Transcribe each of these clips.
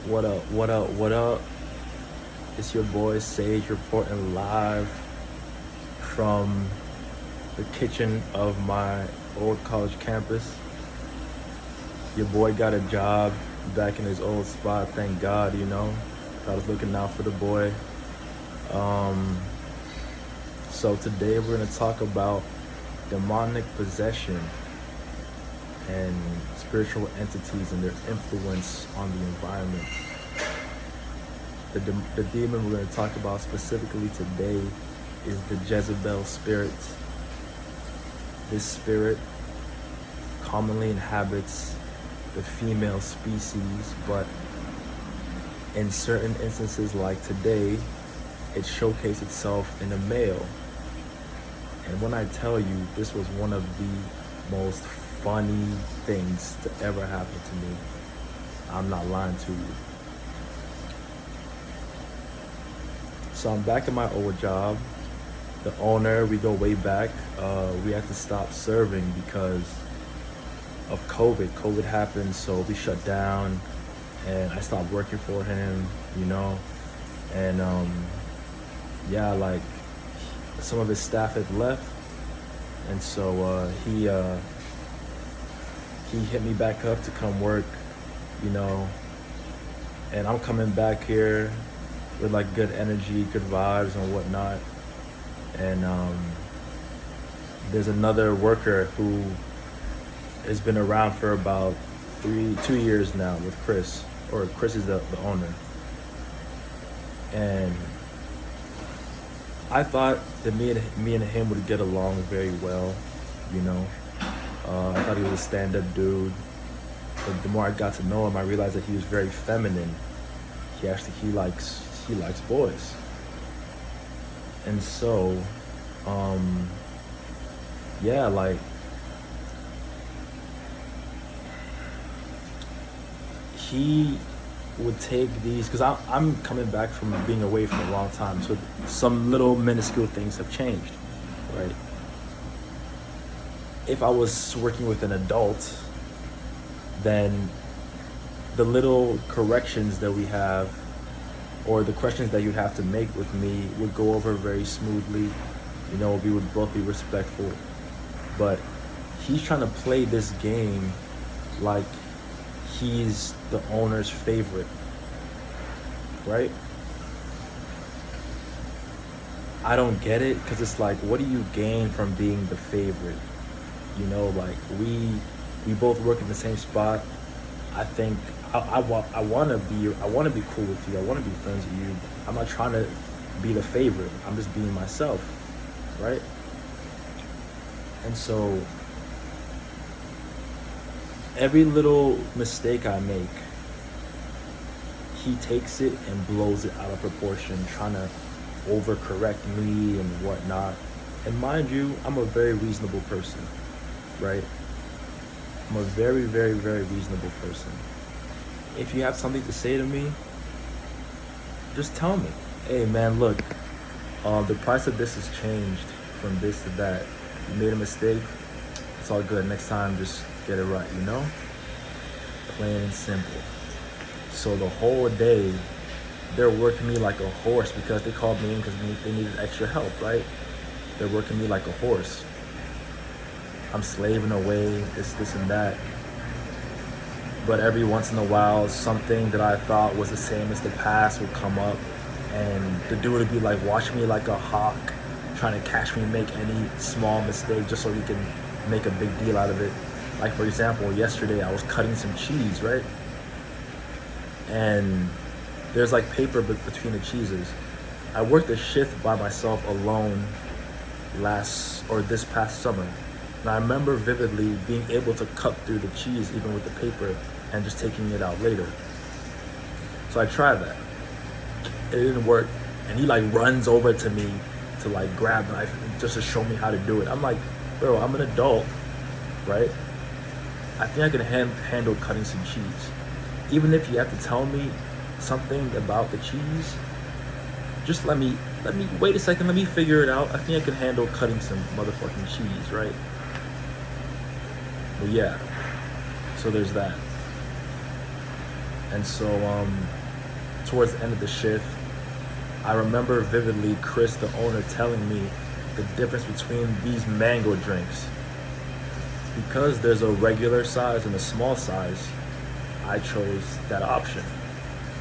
What up, what up, what up? It's your boy Sage reporting live from the kitchen of my old college campus. Your boy got a job back in his old spot, thank God, I was looking out for the boy. Um, so today we're gonna talk about demonic possession and spiritual entities and their influence on the environment. The demon we're going to talk about specifically today is the Jezebel spirit. This spirit commonly inhabits the female species, but in certain instances like today, it showcased itself in a male. And when I tell you, this was one of the most funny things to ever happen to me, I'm not lying to you. So I'm back at my old job. The owner, we go way back. We had to stop serving because of COVID. COVID happened, so we shut down, and I stopped working for him, And like some of his staff had left, and so he hit me back up to come work, and I'm coming back here with like good energy, good vibes and whatnot. And there's another worker who has been around for about 2 years now with Chris, or Chris is the owner. And I thought that me and him would get along very well, I thought he was a stand-up dude. But the more I got to know him, I realized that he was very feminine. He likes boys. And so, he would take these, because I'm coming back from being away for a long time, so some little minuscule things have changed, right? If I was working with an adult, then the little corrections that we have, or the questions that you'd have to make with me, would go over very smoothly. We would both be respectful. But he's trying to play this game like he's the owner's favorite, right? I don't get it, because it's like, what do you gain from being the favorite? We both work in the same spot. I think I want to be cool with you. I want to be friends with you. I'm not trying to be the favorite. I'm just being myself, right? And so every little mistake I make, he takes it and blows it out of proportion, trying to overcorrect me and whatnot. And mind you, I'm a very reasonable person, right? I'm a very, very, very reasonable person. If you have something to say to me, just tell me. Hey man, look, the price of this has changed from this to that. You made a mistake, it's all good. Next time, just get it right, Plain and simple. So the whole day, they're working me like a horse, because they called me in because they needed extra help, right? They're working me like a horse. I'm slaving away, this and that. But every once in a while, something that I thought was the same as the past would come up, and the dude would be like watching me like a hawk, trying to catch me make any small mistake just so he can make a big deal out of it. Like, for example, yesterday I was cutting some cheese, right? And there's like paper between the cheeses. I worked a shift by myself alone this past summer. And I remember vividly being able to cut through the cheese even with the paper and just taking it out later. So I tried that. It didn't work. And he like runs over to me to like grab the knife just to show me how to do it. I'm like, bro, I'm an adult, right? I think I can handle cutting some cheese. Even if you have to tell me something about the cheese, just let me wait a second, let me figure it out. I think I can handle cutting some motherfucking cheese, right? But yeah, so there's that. And so towards the end of the shift, I remember vividly Chris, the owner, telling me the difference between these mango drinks. Because there's a regular size and a small size, I chose that option.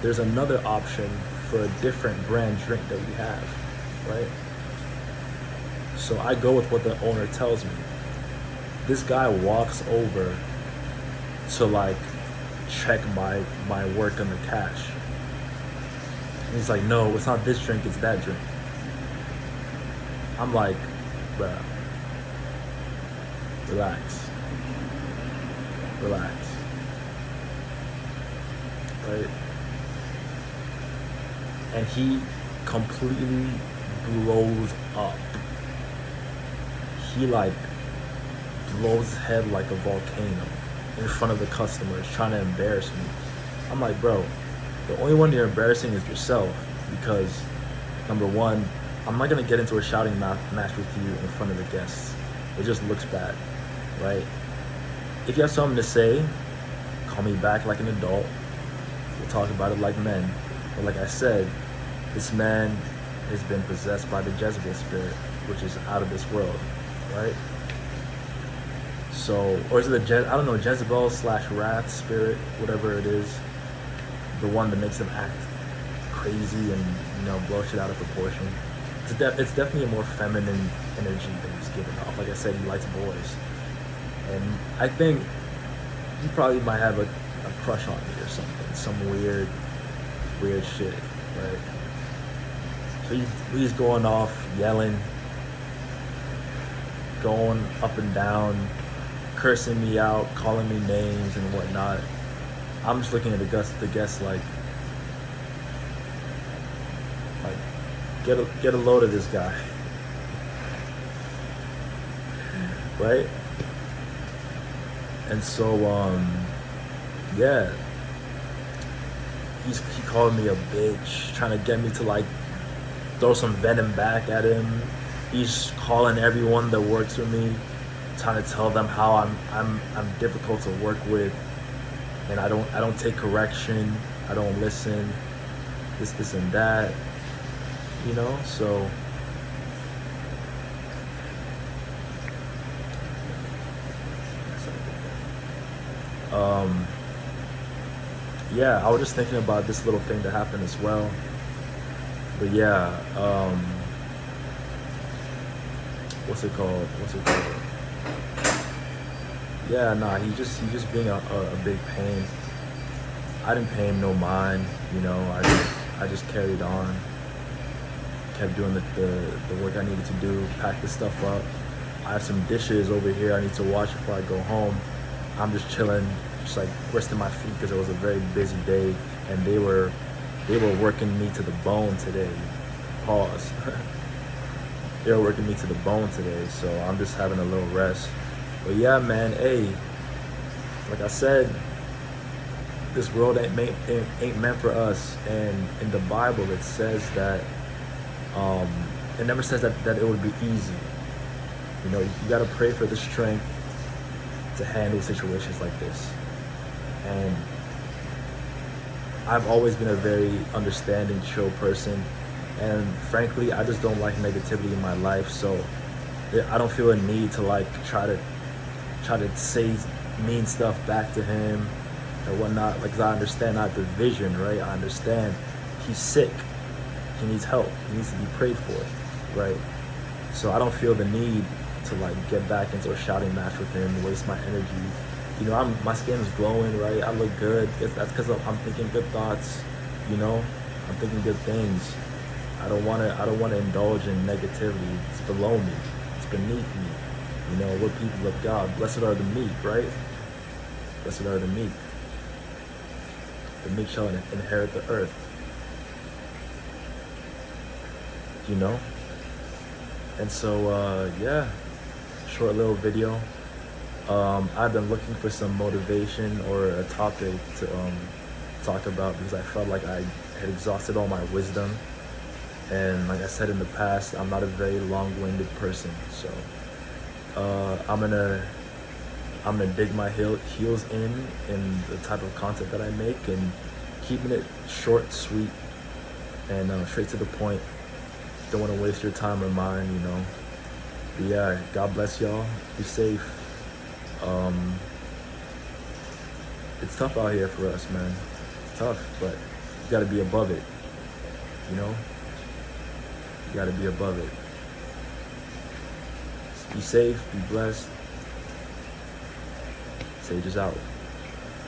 There's another option for a different brand drink that we have, right? So I go with what the owner tells me. This guy walks over to like check my work on the cash. And he's like, no, it's not this drink, it's that drink. I'm like, bruh, relax. Relax. Right? And he completely blows up. He like blows his head like a volcano in front of the customers, trying to embarrass me. I'm like, bro, the only one you're embarrassing is yourself, because number one, I'm not gonna get into a shouting match with you in front of the guests. It just looks bad, right? If you have something to say, call me back like an adult. We'll talk about it like men. But like I said, this man has been possessed by the Jezebel spirit, which is out of this world, right? So, or is it I don't know, Jezebel / wrath spirit, whatever it is, the one that makes them act crazy and, you know, blow shit out of proportion. It's definitely a more feminine energy that he's giving off. Like I said, he likes boys. And I think he probably might have a crush on me or something, some weird shit, right? So he's going off, yelling, going up and down, cursing me out, calling me names and whatnot. I'm just looking at the guests like get a load of this guy, right? And so yeah, he called me a bitch, trying to get me to like throw some venom back at him. He's calling everyone that works with me, trying to tell them how I'm difficult to work with, and I don't take correction, I don't listen, this and that, you know. So yeah, I was just thinking about this little thing that happened as well. But yeah, what's it called? Yeah, nah, he just being a big pain. I didn't pay him no mind, you know. I just carried on, kept doing the work I needed to do, packed the stuff up. I have some dishes over here I need to wash before I go home. I'm just chilling, just like resting my feet, because it was a very busy day, and they were working me to the bone today. Pause. They were working me to the bone today, so I'm just having a little rest. But yeah, man, hey, like I said, this world ain't meant for us. And in the Bible, it says that it never says that it would be easy. You know, you gotta pray for the strength to handle situations like this. And I've always been a very understanding, chill person, and frankly, I just don't like negativity in my life. So I don't feel a need to like try to say mean stuff back to him or whatnot. Like, 'cause I understand I have the vision, right? I understand he's sick, he needs help, he needs to be prayed for, right? So I don't feel the need to like get back into a shouting match with him, waste my energy. You know, my skin's glowing, right? I look good. That's because I'm thinking good thoughts. You know, I'm thinking good things. I don't want to indulge in negativity. It's below me. It's beneath me. You know, we're people of God. Blessed are the meek, right? Blessed are the meek. The meek shall inherit the earth. You know? And so, yeah, short little video. I've been looking for some motivation or a topic to talk about, because I felt like I had exhausted all my wisdom. And like I said in the past, I'm not a very long-winded person. So I'm gonna dig my heels in the type of content that I make, and keeping it short, sweet, and straight to the point. Don't want to waste your time or mine, you know. But yeah, God bless y'all. Be safe. It's tough out here for us, man. It's tough, but you gotta be above it. You know? You gotta be above it. Be safe, be blessed. Sage is out.